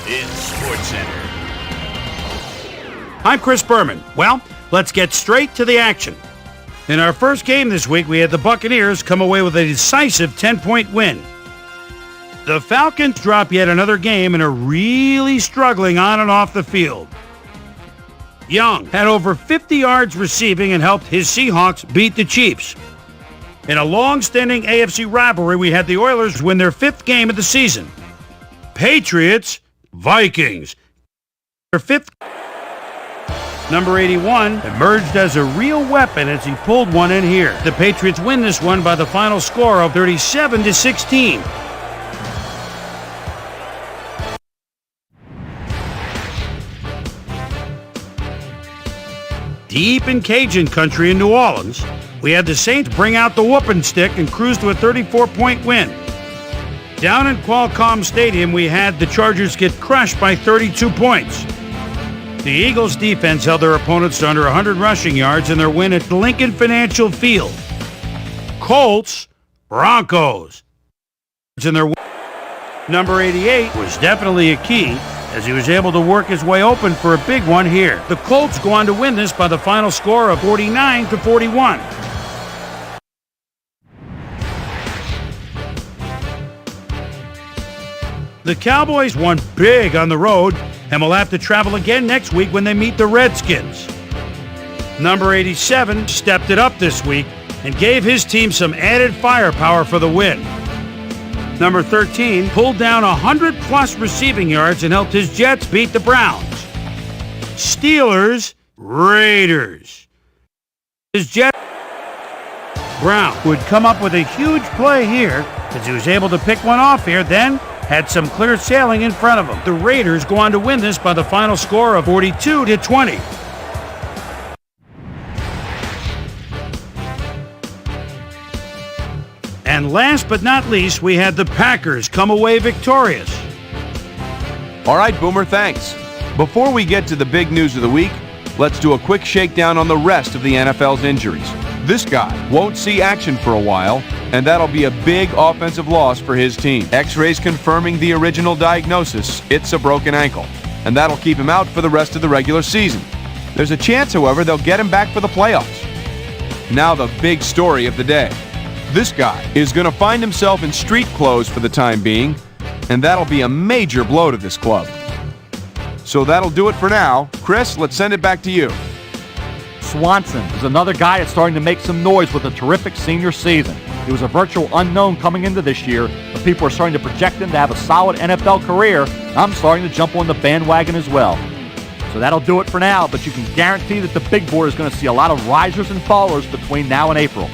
in Sportscenter. I'm Chris Berman. Well, let's get straight to the action. In our first game this week, we had the Buccaneers come away with a decisive 10-point win. The Falcons drop yet another game and are really struggling on and off the field. Young had over 50 yards receiving and helped his Seahawks beat the Chiefs. In a long-standing AFC rivalry, we had the Oilers win their 5th game of the season. Patriots, Vikings. Their 5th. Number 81 emerged as a real weapon as he pulled one in here. The Patriots win this one by the final score of 37-16. Deep in Cajun country in New Orleans, we had the Saints bring out the whooping stick and cruise to a 34-point win. Down in Qualcomm Stadium, we had the Chargers get crushed by 32 points. The Eagles' defense held their opponents to under 100 rushing yards in their win at Lincoln Financial Field. Colts, Broncos. In their Number 88 was definitely a key as he was able to work his way open for a big one here. The Colts go on to win this by the final score of 49-41. The Cowboys won big on the road and will have to travel again next week when they meet the Redskins. Number 87 stepped it up this week and gave his team some added firepower for the win. Number 13 pulled down 100-plus receiving yards and helped his Jets beat the Browns. Steelers, Raiders. His Jets. Brown would come up with a huge play here as he was able to pick one off here, then had some clear sailing in front of him. The Raiders go on to win this by the final score of 42-20. And last but not least, we had the Packers come away victorious. All right, Boomer, thanks. Before we get to the big news of the week, let's do a quick shakedown on the rest of the NFL's injuries. This guy won't see action for a while, and that'll be a big offensive loss for his team. X-rays confirming the original diagnosis, it's a broken ankle, and that'll keep him out for the rest of the regular season. There's a chance, however, they'll get him back for the playoffs. Now the big story of the day. This guy is going to find himself in street clothes for the time being, and that'll be a major blow to this club. So that'll do it for now. Chris, let's send it back to you. Swanson is another guy that's starting to make some noise with a terrific senior season. He was a virtual unknown coming into this year, but people are starting to project him to have a solid NFL career. I'm starting to jump on the bandwagon as well. So that'll do it for now, but you can guarantee that the big board is going to see a lot of risers and fallers between now and April.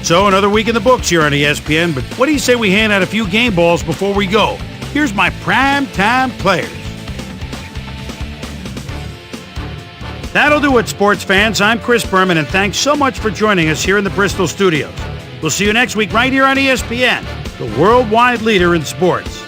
So another week in the books here on ESPN, but what do you say we hand out a few game balls before we go? Here's my prime time players. That'll do it, sports fans. I'm Chris Berman, and thanks so much for joining us here in the Bristol studios. We'll see you next week right here on ESPN, the worldwide leader in sports.